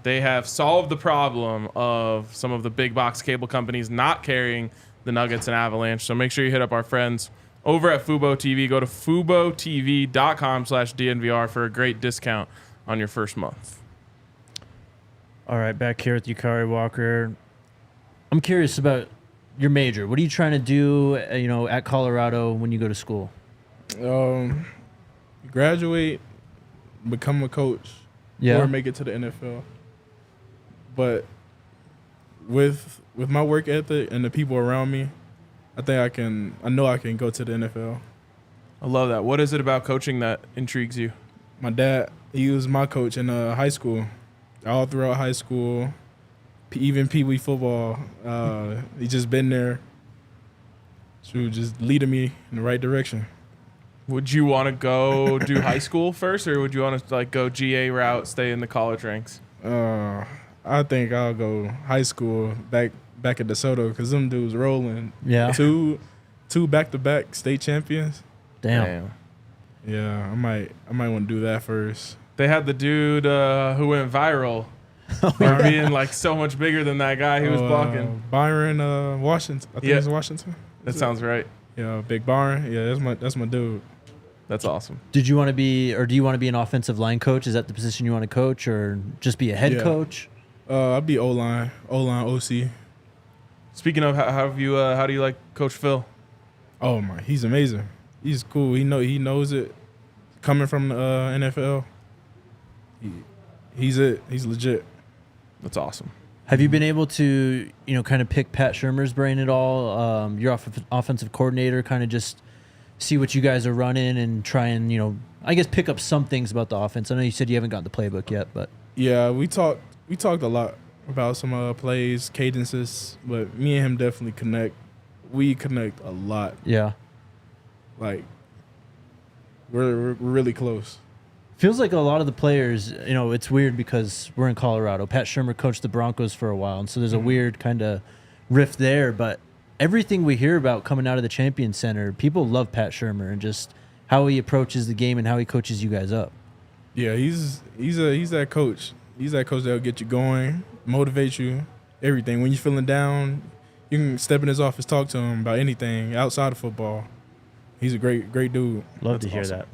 Speaker 2: They have solved the problem of some of the big box cable companies not carrying the Nuggets and Avalanche. So make sure you hit up our friends over at Fubo TV. Go to FuboTV.com/DNVR for a great discount on your first month.
Speaker 1: All right, back here with Yakiri Walker. I'm curious about your major. What are you trying to do, at Colorado when you go to school?
Speaker 3: Graduate, become a coach, or make it to the NFL. But with my work ethic and the people around me, I know I can go to the NFL.
Speaker 2: I love that. What is it about coaching that intrigues you?
Speaker 3: My dad, he was my coach in high school. All throughout high school, even Pee Wee football, he just been there. So just leading me in the right direction.
Speaker 2: Would you want to go do high school first, or would you want to go GA route, stay in the college ranks?
Speaker 3: I think I'll go high school back at DeSoto because them dudes rolling.
Speaker 1: Yeah.
Speaker 3: Two back-to-back state champions.
Speaker 1: Damn.
Speaker 3: Yeah, I might want to do that first.
Speaker 2: They had the dude who went viral for being so much bigger than that guy he was blocking.
Speaker 3: Byron Washington. I think it's Washington.
Speaker 2: That sounds right.
Speaker 3: Yeah, Big Byron. Yeah, that's my dude.
Speaker 2: That's awesome.
Speaker 1: Did you want to be, or do you want to be an offensive line coach? Is that the position you want to coach, or just be a head coach?
Speaker 3: I'd be O-line, OC.
Speaker 2: Speaking of, how do you like Coach Phil?
Speaker 3: Oh my, he's amazing. He's cool. He knows it. Coming from the NFL, he's legit.
Speaker 2: That's awesome.
Speaker 1: Have you been able to, kind of pick Pat Shurmur's brain at all? Your offensive coordinator, kind of just see what you guys are running and try and, I guess pick up some things about the offense. I know you said you haven't got the playbook yet, but
Speaker 3: yeah, we talked a lot about some plays, cadences, but me and him definitely connect. We connect a lot.
Speaker 1: yeah.
Speaker 3: Like we're really close.
Speaker 1: Feels like a lot of the players, it's weird because we're in Colorado. Pat Shurmur coached the Broncos for a while, and so there's a weird kind of rift there. But everything we hear about coming out of the Champions Center, people love Pat Shurmur and just how he approaches the game and how he coaches you guys up.
Speaker 3: Yeah, he's that coach. He's that coach that'll get you going, motivate you, everything. When you're feeling down, you can step in his office, talk to him about anything outside of football. He's a great dude.
Speaker 1: Love
Speaker 2: That's
Speaker 1: to hear
Speaker 2: awesome.
Speaker 1: that.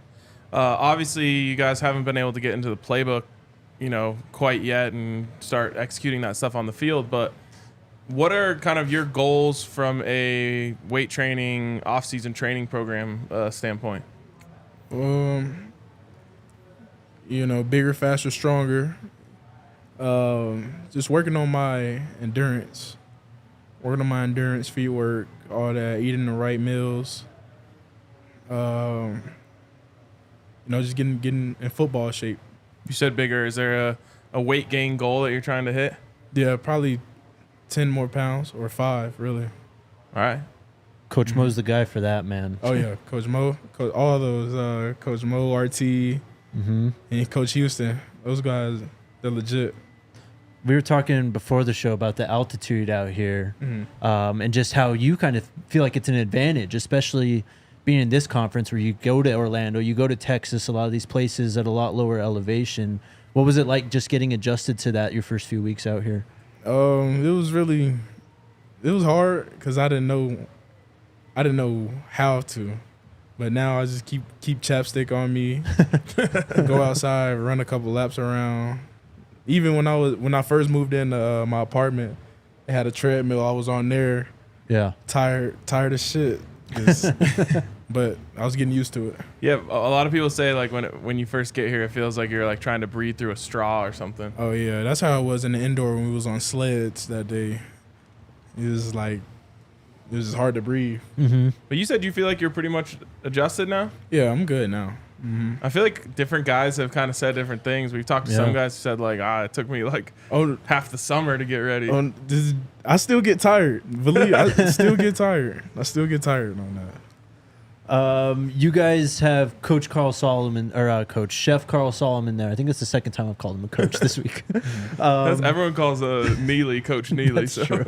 Speaker 2: Obviously, you guys haven't been able to get into the playbook, quite yet and start executing that stuff on the field. But what are kind of your goals from a weight training, off-season training program standpoint?
Speaker 3: Bigger, faster, stronger. Just working on my endurance, feet work, all that, eating the right meals. Just getting in football shape.
Speaker 2: You said bigger. Is there a weight gain goal that you're trying to hit?
Speaker 3: Yeah, probably 10 more pounds or 5, really.
Speaker 2: All right.
Speaker 1: Coach Mo's the guy for that, man.
Speaker 3: Oh, yeah. Coach Mo, all those, Coach Mo, RT, and Coach Houston. Those guys, they're legit.
Speaker 1: We were talking before the show about the altitude out here, and just how you kind of feel like it's an advantage, especially being in this conference where you go to Orlando, you go to Texas, a lot of these places at a lot lower elevation. What was it like just getting adjusted to that your first few weeks out here?
Speaker 3: It was hard because I didn't know how to, but now I just keep chapstick on me, go outside, run a couple laps around. Even when I first moved into my apartment, they had a treadmill. I was on there.
Speaker 1: Yeah.
Speaker 3: Tired as shit. But I was getting used to it.
Speaker 2: Yeah, a lot of people say like when you first get here, it feels like you're like trying to breathe through a straw or something.
Speaker 3: Oh yeah, that's how it was in the indoor when we was on sleds that day. It was just hard to breathe.
Speaker 2: But you said you feel like you're pretty much adjusted now?
Speaker 3: Yeah, I'm good now.
Speaker 2: I feel like different guys have kind of said different things. We've talked to some guys who said like, it took me like half the summer to get ready.
Speaker 3: I still get tired. Believe I still get tired. I still get tired on that.
Speaker 1: You guys have Coach Carl Solomon, or Chef Carl Solomon there. I think it's the second time I've called him a coach this week.
Speaker 2: Everyone calls Neely Coach Neely.
Speaker 1: That's true.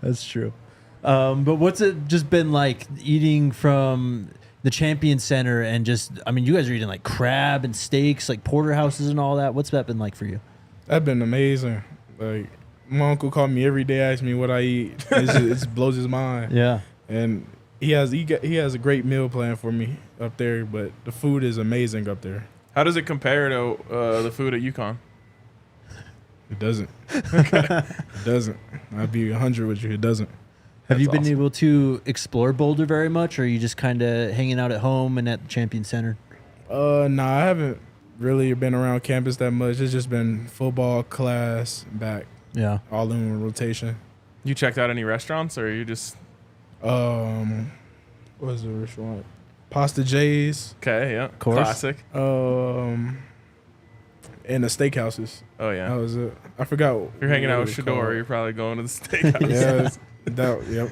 Speaker 1: That's true. But what's it just been like eating from the Champion Center and just, I mean, you guys are eating like crab and steaks, like porterhouses and all that. What's that been like for you?
Speaker 3: That's been amazing. Like my uncle called me every day, asked me what I eat. It just blows his mind.
Speaker 1: Yeah.
Speaker 3: And he has a great meal plan for me up there, but the food is amazing up there.
Speaker 2: How does it compare to the food at UConn?
Speaker 3: It doesn't. It doesn't. I'd be 100 with you. It doesn't.
Speaker 1: Have you been
Speaker 2: awesome.
Speaker 1: able to explore Boulder very much, or are you just kind of hanging out at home and at the Champion Center?
Speaker 3: Nah, I haven't really been around campus that much. It's just been football, class, back.
Speaker 1: Yeah.
Speaker 3: All in rotation.
Speaker 2: You checked out any restaurants, or you just?
Speaker 3: What was the restaurant? Pasta J's.
Speaker 2: Okay, yeah,
Speaker 1: of course.
Speaker 2: Classic.
Speaker 3: And the steakhouses.
Speaker 2: Oh yeah.
Speaker 3: That was it. I forgot.
Speaker 2: If you're hanging out with Shedeur, you're probably going to the steakhouse.
Speaker 3: Yeah. Yep.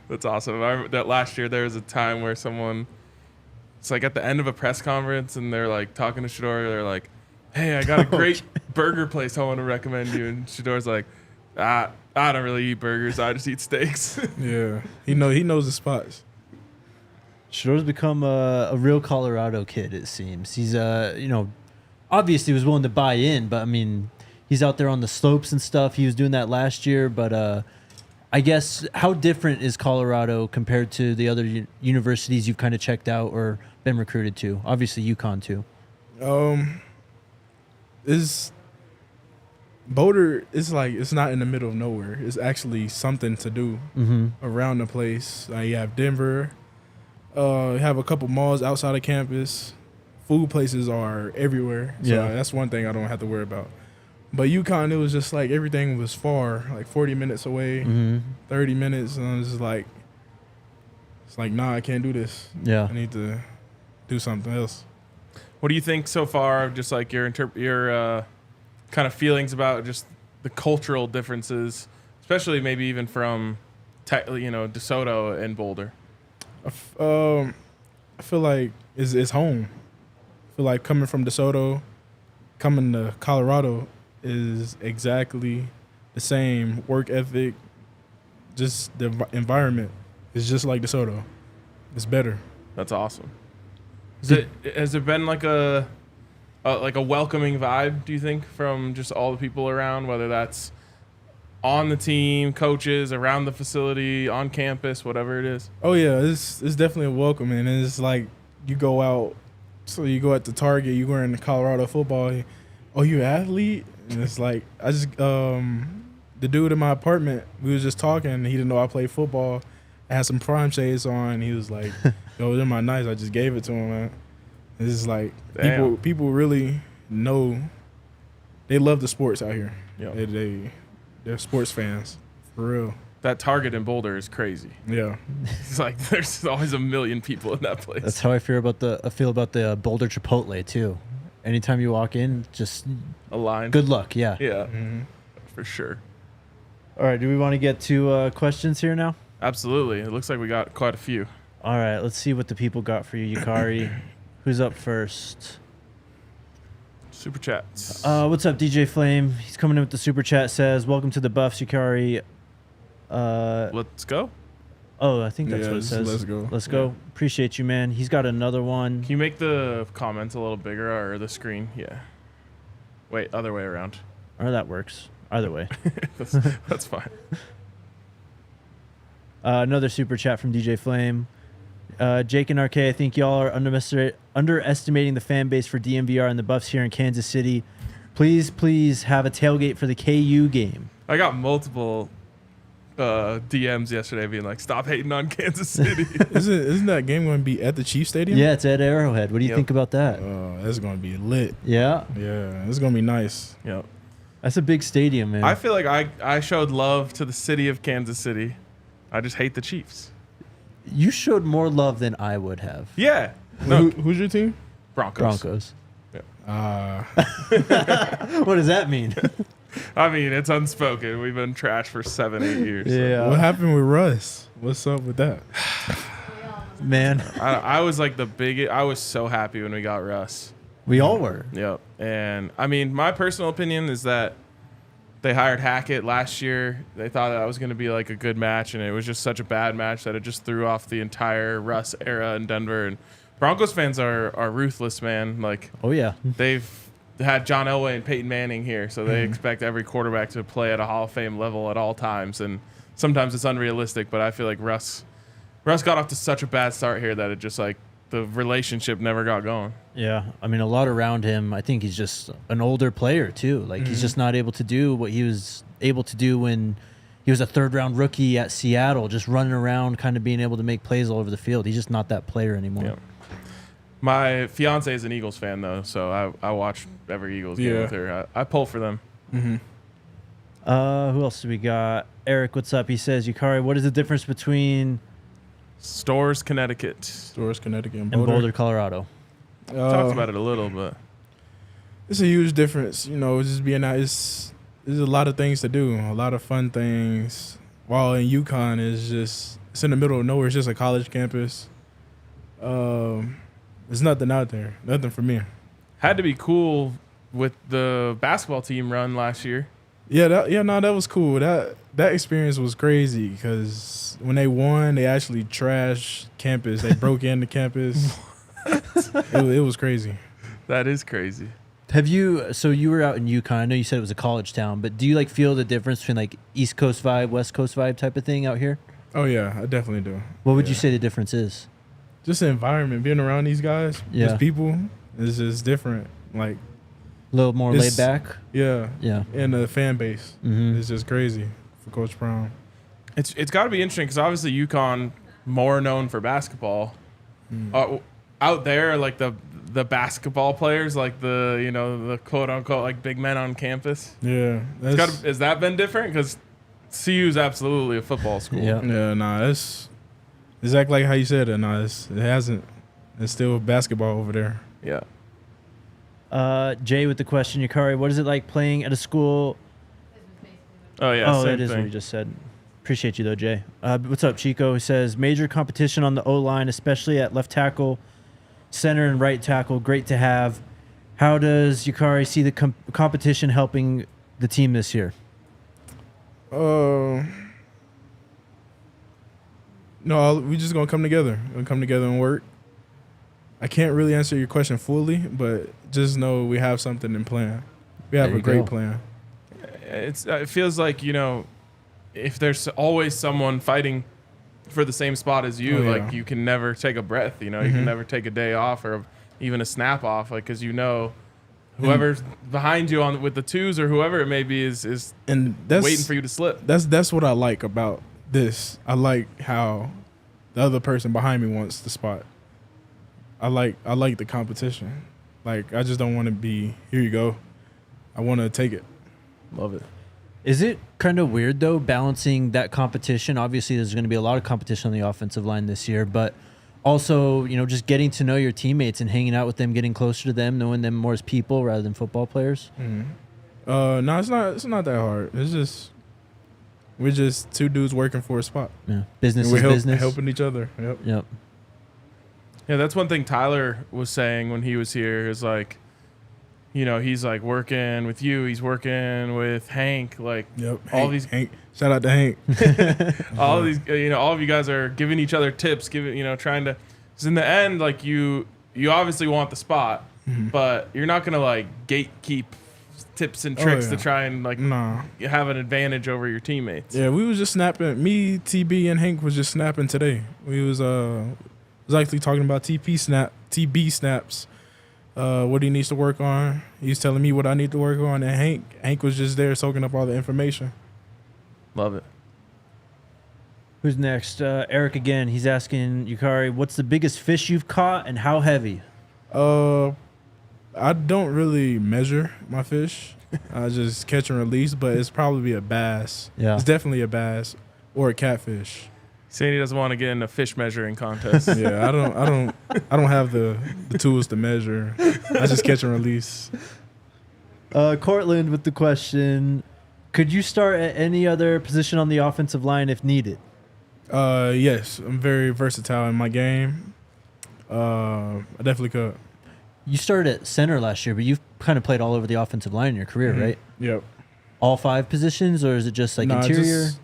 Speaker 2: That's awesome. I remember that last year there was a time where it's like at the end of a press conference and they're like talking to Shedeur. They're like, "Hey, I got a great burger place I want to recommend you." And Shedeur's like, I don't really eat burgers. I just eat steaks."
Speaker 3: Yeah. He knows the spots.
Speaker 1: Shedeur's become a real Colorado kid, it seems. He's, obviously was willing to buy in, but I mean, he's out there on the slopes and stuff. He was doing that last year, but I guess how different is Colorado compared to the other universities you've kind of checked out or been recruited to? Obviously, UConn too.
Speaker 3: Boulder is like, it's not in the middle of nowhere. It's actually something to do around the place. You have Denver. You have a couple malls outside of campus. Food places are everywhere. So that's one thing I don't have to worry about. But UConn, it was just like everything was far, like 40 minutes away, 30 minutes. And I was just like, nah, I can't do this.
Speaker 1: Yeah.
Speaker 3: I need to do something else.
Speaker 2: What do you think so far of just like your kind of feelings about just the cultural differences, especially maybe even from, DeSoto and Boulder?
Speaker 3: I feel like it's home. I feel like coming from DeSoto, coming to Colorado is exactly the same work ethic. Just the environment is just like DeSoto. It's better.
Speaker 2: That's awesome. Has there been like a welcoming vibe, do you think, from just all the people around, whether that's on the team, coaches, around the facility, on campus, whatever it is?
Speaker 3: Oh yeah, it's definitely a welcome, and it's like you go out. So you go at the Target, you wearing the Colorado football. Oh, you an athlete? And it's like the dude in my apartment, we was just talking. And he didn't know I played football. I had some prime shades on. And he was like, "Yo, they're my nice." I just gave it to him, man. It's just like people really know. They love the sports out here.
Speaker 2: Yeah,
Speaker 3: they're sports fans for real.
Speaker 2: That Target in Boulder is crazy.
Speaker 3: Yeah,
Speaker 2: it's like there's always a million people in that place.
Speaker 1: That's how I feel about the Boulder Chipotle too. anytime you walk in, just
Speaker 2: Aligned.
Speaker 1: good luck. Yeah.
Speaker 2: Yeah, for sure.
Speaker 1: All right. Do we want to get to questions here now?
Speaker 2: Absolutely. It looks like we got quite a few.
Speaker 1: All right. Let's see what the people got for you, Yakari. Who's up first?
Speaker 2: Super chats.
Speaker 1: What's up, DJ Flame? He's coming in with the super chat. Says, "Welcome to the Buffs, Yakari."
Speaker 2: Let's go.
Speaker 1: Oh, I think that's what it
Speaker 3: just
Speaker 1: says.
Speaker 3: let's go.
Speaker 1: Let's go. Appreciate you, man. He's got another one.
Speaker 2: Can you make the comments a little bigger or the screen? Yeah. Wait, other way around.
Speaker 1: Or that works. Either way.
Speaker 2: That's fine.
Speaker 1: Another super chat from DJ Flame. Jake and RK, I think y'all are underestimating the fan base for DNVR and the Buffs here in Kansas City. Please have a tailgate for the KU game.
Speaker 2: I got multiple DMs yesterday being like, stop hating on Kansas City.
Speaker 3: Isn't that game going to be at the Chiefs Stadium?
Speaker 1: Yeah, it's at Arrowhead. What do you
Speaker 2: Yep.
Speaker 1: think about that?
Speaker 3: That's going to be lit.
Speaker 1: Yeah,
Speaker 3: Yeah, it's going to be nice.
Speaker 2: Yep.
Speaker 1: that's a big stadium, man.
Speaker 2: I feel like I showed love to the city of Kansas City. I just hate the Chiefs.
Speaker 1: You showed more love than I would have.
Speaker 2: Yeah. No,
Speaker 3: Who's your team?
Speaker 2: Broncos.
Speaker 1: What does that mean?
Speaker 2: I mean, it's unspoken. We've been trash for 7-8 years. so.
Speaker 1: Yeah,
Speaker 3: What happened with Russ? What's up with that?
Speaker 1: man.
Speaker 2: I was like I was so happy when we got Russ.
Speaker 1: We all were.
Speaker 2: Yep. And I mean, my personal opinion is that they hired Hackett last year. They thought that was going to be like a good match, and it was just such a bad match that it just threw off the entire Russ era in Denver. And Broncos fans are ruthless, man. Like,
Speaker 1: Oh yeah.
Speaker 2: they've had John Elway and Peyton Manning here, so they expect every quarterback to play at a Hall of Fame level at all times. And sometimes it's unrealistic, but I feel like Russ got off to such a bad start here that it just like the relationship never got going.
Speaker 1: Yeah, I mean, a lot around him. I think he's just an older player too. Like he's just not able to do what he was able to do when he was a third-round rookie at Seattle, just running around, kind of being able to make plays all over the field. He's just not that player anymore.
Speaker 2: Yep. My fiance is an Eagles fan though, so I watch every Eagles game with her. I pull for them.
Speaker 3: Mm-hmm.
Speaker 1: Who else do we got? Eric, what's up? He says, Yakari, what is the difference between
Speaker 2: Stores, Connecticut.
Speaker 3: Stores, Connecticut, and
Speaker 1: and
Speaker 3: Boulder.
Speaker 1: Boulder, Colorado?
Speaker 2: Talked about it a little, but
Speaker 3: It's a huge difference. You know, just being out. There's a lot of things to do, a lot of fun things. While in UConn it's in the middle of nowhere. It's just a college campus. There's nothing out there. Nothing for me.
Speaker 2: had to be cool with the basketball team run last year.
Speaker 3: Yeah, that was cool. That experience was crazy because when they won, they actually trashed campus. They broke into campus. It was crazy.
Speaker 2: That is crazy.
Speaker 1: Have you? So you were out in UConn. I know you said it was a college town, but do you like feel the difference between like East Coast vibe, West Coast vibe type of thing out here?
Speaker 3: Oh yeah, I definitely do.
Speaker 1: What would
Speaker 3: Yeah.
Speaker 1: you say the difference is?
Speaker 3: Just the environment, being around these guys,
Speaker 1: Yeah.
Speaker 3: these people, is just different. Like,
Speaker 1: A little more
Speaker 3: It's-
Speaker 1: laid back.
Speaker 3: yeah,
Speaker 1: Yeah.
Speaker 3: and the fan base
Speaker 1: Mm-hmm.
Speaker 3: is just crazy for Coach Brown.
Speaker 2: It's got to be interesting because obviously UConn more known for basketball. Out there, like the basketball players, like the quote unquote like big men on campus.
Speaker 3: Yeah,
Speaker 2: Has that been different? Because CU is absolutely a football school.
Speaker 1: Yeah.
Speaker 3: yeah. Nah, it's exactly like how you said it. Nah, it hasn't. It's still basketball over there.
Speaker 2: Yeah.
Speaker 1: Jay with the question, Yakari, what is it like playing at a school?
Speaker 2: Oh yeah.
Speaker 1: Oh,
Speaker 2: same
Speaker 1: that is
Speaker 2: thing.
Speaker 1: what you just said. Appreciate you though, Jay. What's up, Chico? He says major competition on the O line, especially at left tackle, center, and right tackle. Great to have. How does Yakari see the competition helping the team this year?
Speaker 3: No, we just gonna come together. We're gonna come together and work. I can't really answer your question fully, but just know we have something in plan. We have
Speaker 1: There
Speaker 3: a
Speaker 1: you
Speaker 3: great
Speaker 1: go.
Speaker 3: plan.
Speaker 2: It feels like if there's always someone fighting for the same spot as you,
Speaker 3: Oh, yeah.
Speaker 2: like you can never take a breath. You can never take a day off or even a snap off, like because whoever's behind you with the twos or whoever it may be is
Speaker 3: And that's
Speaker 2: waiting for you to slip.
Speaker 3: That's what I like about this. I like how the other person behind me wants the spot. I like the competition. Like I just don't want to be here you go. I want to take it.
Speaker 2: Love it.
Speaker 1: Is it kind of weird though balancing that competition? Obviously, there's going to be a lot of competition on the offensive line this year, but also, just getting to know your teammates and hanging out with them, getting closer to them, knowing them more as people rather than football players?
Speaker 3: No, it's not that hard. It's just we're just two dudes working for a spot.
Speaker 1: Yeah, business
Speaker 3: And
Speaker 1: is
Speaker 3: we're
Speaker 1: business.
Speaker 3: helping each other. Yep.
Speaker 1: Yep.
Speaker 2: Yeah, that's one thing Tyler was saying when he was here is like, he's like working with you, he's working with Hank, like
Speaker 3: Yep.
Speaker 2: all
Speaker 3: Hank,
Speaker 2: these
Speaker 3: Hank. Shout out to Hank.
Speaker 2: all of these all of you guys are giving each other tips, trying to, because in the end, like you obviously want the spot, but you're not gonna like gatekeep tips and tricks to try and like have an advantage over your teammates.
Speaker 3: Yeah, we was just snapping. Me, TB, and Hank was just snapping today. We was actually talking about TB snaps. What he needs to work on. He's telling me what I need to work on, and Hank was just there soaking up all the information.
Speaker 2: Love it.
Speaker 1: Who's next? Eric again. He's asking Yakiri, what's the biggest fish you've caught and how heavy?
Speaker 3: I don't really measure my fish. I just catch and release, but it's probably a bass.
Speaker 1: Yeah.
Speaker 3: It's definitely a bass or a catfish.
Speaker 2: Saying he doesn't want to get in a fish measuring contest.
Speaker 3: Yeah, I don't have the tools to measure. I just catch and release.
Speaker 1: Cortland with the question, could you start at any other position on the offensive line if needed?
Speaker 3: Yes, I'm very versatile in my game. I definitely could.
Speaker 1: You started at center last year, but you've kind of played all over the offensive line in your career, right?
Speaker 3: Yep.
Speaker 1: All 5 positions, or is it just like interior?
Speaker 3: Just,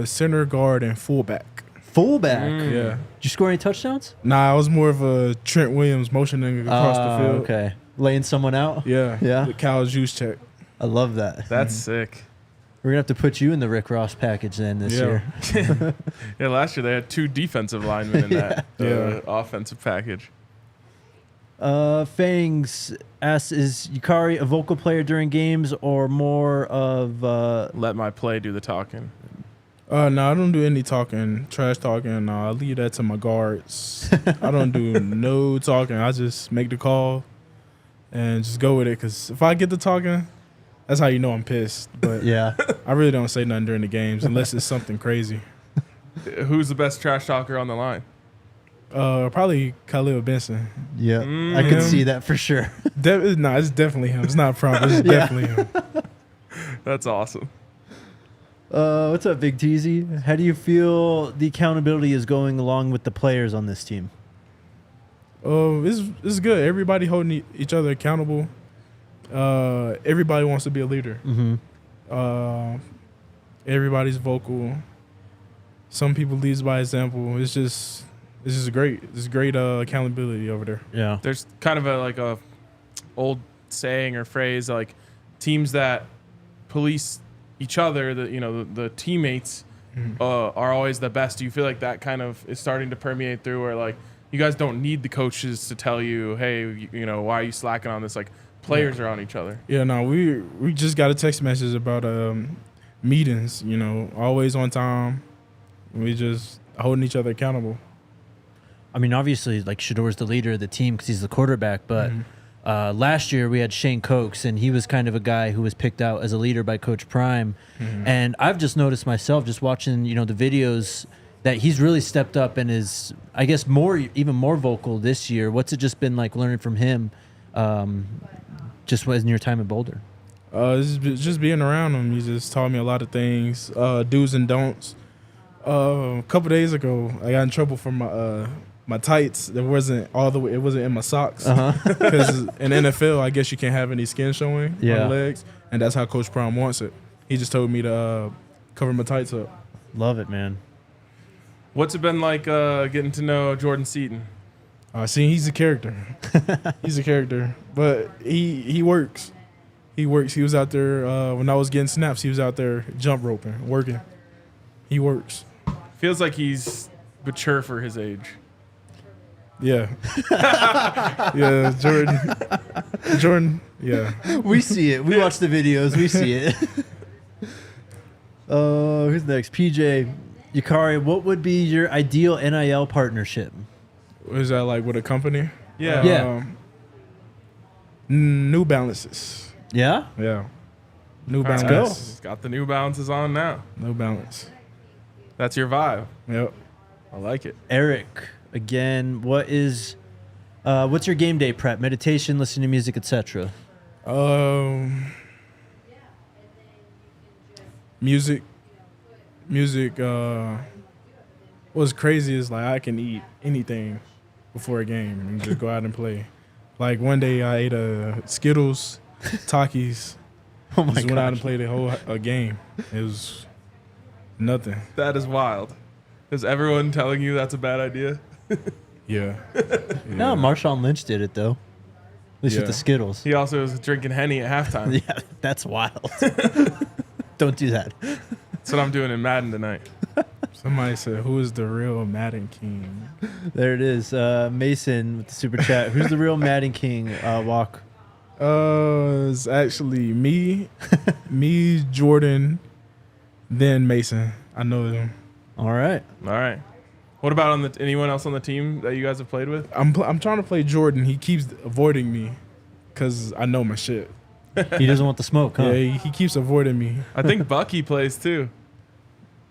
Speaker 3: center, guard, and fullback.
Speaker 1: Fullback?
Speaker 3: Yeah.
Speaker 1: Did you score any touchdowns?
Speaker 3: Nah, I was more of a Trent Williams motioning across the field.
Speaker 1: Okay. Laying someone out?
Speaker 3: Yeah.
Speaker 1: Yeah.
Speaker 3: The Cal's juice check.
Speaker 1: I love that.
Speaker 2: That's sick.
Speaker 1: We're going to have to put you in the Rick Ross package then this year.
Speaker 2: Yeah, last year they had 2 defensive linemen in that offensive package.
Speaker 1: Fangs asks, is Yakiri a vocal player during games or more of...
Speaker 2: Let my play do the talking.
Speaker 3: No, I don't do any talking, trash talking. I leave that to my guards. I don't do no talking. I just make the call and just go with it. Because if I get to talking, that's how you know I'm pissed. But
Speaker 1: Yeah.
Speaker 3: I really don't say nothing during the games unless it's something crazy.
Speaker 2: Who's the best trash talker on the line?
Speaker 3: Probably Khalil Benson.
Speaker 1: Yeah. I could see that for sure.
Speaker 3: It's definitely him. It's not a problem. It's definitely him.
Speaker 2: That's awesome.
Speaker 1: What's up, Big Teasy? How do you feel the accountability is going along with the players on this team?
Speaker 3: It's good. Everybody holding each other accountable. Everybody wants to be a leader.
Speaker 1: Mm-hmm.
Speaker 3: Everybody's vocal. Some people lead by example. It's just great. It's great accountability over there.
Speaker 1: Yeah.
Speaker 2: There's kind of a old saying or phrase like teams that police each other, the teammates are always the best. Do you feel like that kind of is starting to permeate through where like you guys don't need the coaches to tell you, hey, why are you slacking on this? Like players are on each other.
Speaker 3: Yeah, no, we just got a text message about meetings, always on time. We just holding each other accountable.
Speaker 1: I mean, obviously, like Shedeur's the leader of the team because he's the quarterback, but last year we had Shane Cokes, and he was kind of a guy who was picked out as a leader by Coach Prime. And I've just noticed myself, just watching, the videos, that he's really stepped up and is, I guess, even more vocal this year. What's it just been like learning from him, just in your time at Boulder?
Speaker 3: Just being around him, he just taught me a lot of things, do's and don'ts. A couple days ago, I got in trouble for my tights. It wasn't in my socks. Because in NFL, I guess you can't have any skin showing on the legs, and that's how Coach Prime wants it. He just told me to cover my tights up.
Speaker 1: Love it, man.
Speaker 2: What's it been like getting to know Jordan Seaton?
Speaker 3: He's a character. He's a character, but he works. He works. He was out there when I was getting snaps. He was out there jump roping, working. He works.
Speaker 2: Feels like he's mature for his age.
Speaker 3: Yeah. Yeah, Jordan, yeah.
Speaker 1: We see it. We watch the videos. We see it. Who's next? PJ. Yakiri, what would be your ideal NIL partnership?
Speaker 3: Is that like with a company?
Speaker 2: Yeah.
Speaker 3: New Balances.
Speaker 1: Yeah?
Speaker 3: Yeah. New
Speaker 2: Let's
Speaker 3: Balance.
Speaker 2: go. Got the New Balances on now.
Speaker 3: New Balance.
Speaker 2: That's your vibe.
Speaker 3: Yep.
Speaker 2: I like it.
Speaker 1: Eric, again. What's your game day prep? Meditation, listening to music, etc.
Speaker 3: Music. What's crazy is like I can eat anything before a game and just go out and play. Like one day I ate Skittles, Takis.
Speaker 1: Oh my
Speaker 3: Just went out and
Speaker 1: gosh.
Speaker 3: played a whole game. It was nothing.
Speaker 2: That is wild. Is everyone telling you that's a bad idea?
Speaker 3: Yeah.
Speaker 1: No, Marshawn Lynch did it though. At least with
Speaker 3: Yeah.
Speaker 1: the Skittles.
Speaker 2: He also was drinking Henny at halftime.
Speaker 1: Yeah, that's wild. Don't do that.
Speaker 2: That's what I'm doing in Madden tonight.
Speaker 3: Somebody said, "Who is the real Madden King?"
Speaker 1: There it is. Mason with the super chat. Who's the real Madden King? Walk.
Speaker 3: It's actually me, Jordan, then Mason. I know them.
Speaker 1: All right.
Speaker 2: All right. What about anyone else on the team that you guys have played with?
Speaker 3: I'm trying to play Jordan. He keeps avoiding me because I know my shit.
Speaker 1: He doesn't want the smoke, huh?
Speaker 3: Yeah, he keeps avoiding me.
Speaker 2: I think Bucky plays too.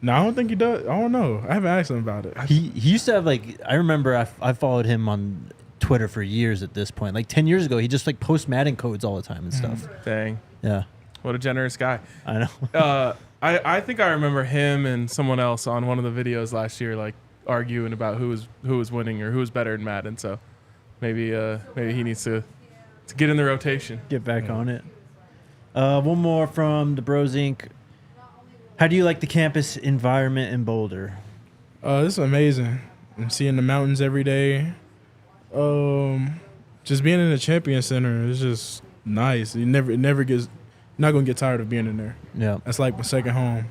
Speaker 3: No, I don't think he does. I don't know. I haven't asked him about it.
Speaker 1: He used to have I remember I followed him on Twitter for years at this point. Like 10 years ago, he just post Madden codes all the time and stuff.
Speaker 2: Dang.
Speaker 1: Yeah.
Speaker 2: What a generous guy.
Speaker 1: I know.
Speaker 2: I think I remember him and someone else on one of the videos last year, arguing about who was winning or who was better in Madden. So maybe he needs to get in the rotation.
Speaker 1: Get back on it. One more from the Bros Inc. How do you like the campus environment in Boulder?
Speaker 3: It's amazing. I'm seeing the mountains every day. Just being in the Champion Center is just nice. It never gets. Not gonna get tired of being in there.
Speaker 1: Yeah.
Speaker 3: That's like my second home.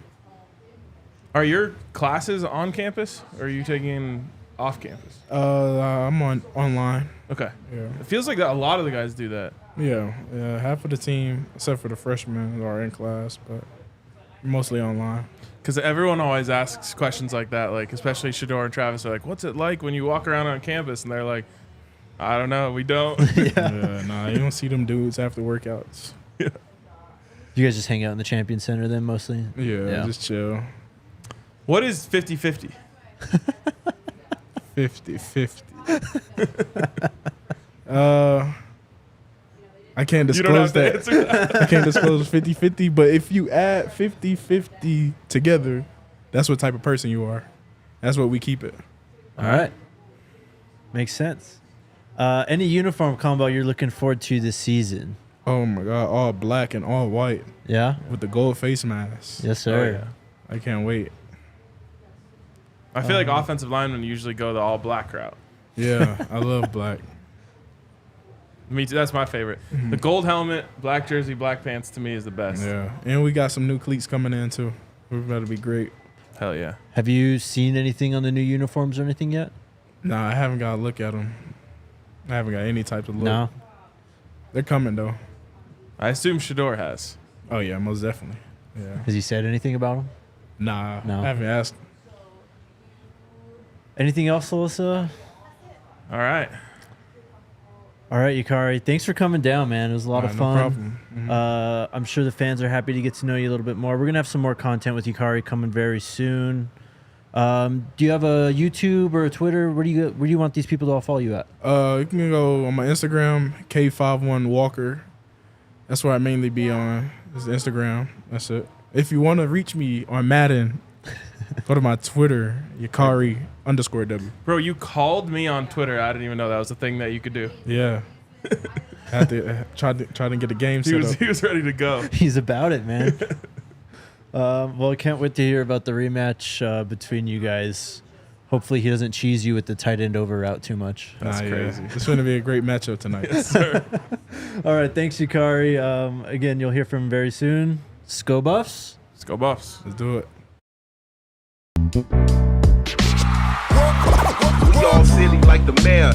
Speaker 2: Are your classes on campus or are you taking off campus?
Speaker 3: I'm online.
Speaker 2: Okay.
Speaker 3: Yeah.
Speaker 2: It feels like that a lot of the guys do that.
Speaker 3: Yeah. Half of the team, except for the freshmen, are in class, but mostly online.
Speaker 2: Because everyone always asks questions like that, especially Shedeur and Travis are like, what's it like when you walk around on campus? And they're like, I don't know, we don't.
Speaker 3: Nah, you don't see them dudes after workouts.
Speaker 1: You guys just hang out in the Champion Center then mostly?
Speaker 3: Yeah, just chill.
Speaker 2: What is 50-50?
Speaker 3: 50-50. I can't
Speaker 2: You don't have
Speaker 3: disclose
Speaker 2: to
Speaker 3: that.
Speaker 2: answer that.
Speaker 3: I can't disclose 50-50, but if you add 50-50 together, that's what type of person you are. That's what we keep it.
Speaker 1: All right. Makes sense. Any uniform combo you're looking forward to this season?
Speaker 3: Oh my God, all black and all white
Speaker 1: Yeah?
Speaker 3: with the gold face mask.
Speaker 1: Yes, sir.
Speaker 3: I can't wait.
Speaker 2: I feel like offensive linemen usually go the all black route.
Speaker 3: Yeah, I love black.
Speaker 2: Me too. That's my favorite. The gold helmet, black jersey, black pants to me is the best.
Speaker 3: Yeah, and we got some new cleats coming in too. We're about to be great.
Speaker 2: Hell yeah.
Speaker 1: Have you seen anything on the new uniforms or anything yet?
Speaker 3: Nah, I haven't got to look at them. I haven't got any type of look.
Speaker 1: No?
Speaker 3: They're coming though.
Speaker 2: I assume Shedeur has.
Speaker 3: Oh yeah, most definitely. Yeah.
Speaker 1: Has he said anything about them?
Speaker 3: Nah,
Speaker 1: No.
Speaker 3: I haven't asked.
Speaker 1: Anything else, Alyssa?
Speaker 2: All right.
Speaker 1: All right, Yakiri. Thanks for coming down, man. It was a lot of
Speaker 3: No
Speaker 1: fun.
Speaker 3: problem. Mhm.
Speaker 1: I'm sure the fans are happy to get to know you a little bit more. We're going to have some more content with Yakiri coming very soon. Do you have a YouTube or a Twitter? Where do you want these people to all follow you at?
Speaker 3: You can go on my Instagram, K51 Walker. That's where I mainly be on. Is Instagram. That's it. If you want to reach me on Madden, go to my Twitter, Yakiri_W.
Speaker 2: Bro, you called me on Twitter. I didn't even know that was a thing that you could do.
Speaker 3: Yeah. I had to try to get a game
Speaker 2: He
Speaker 3: set
Speaker 2: was
Speaker 3: up.
Speaker 2: he was ready to go.
Speaker 1: He's about it, man. Well, I can't wait to hear about the rematch between you guys. Hopefully he doesn't cheese you with the tight end over route too much.
Speaker 2: That's crazy.
Speaker 3: It's going to be a great matchup tonight.
Speaker 2: Yes, sir.
Speaker 1: All right, thanks, Yakiri. Again, you'll hear from him very soon. Go Buffs.
Speaker 2: Let's go Buffs.
Speaker 3: Let's do it.
Speaker 5: We all silly like the mayor.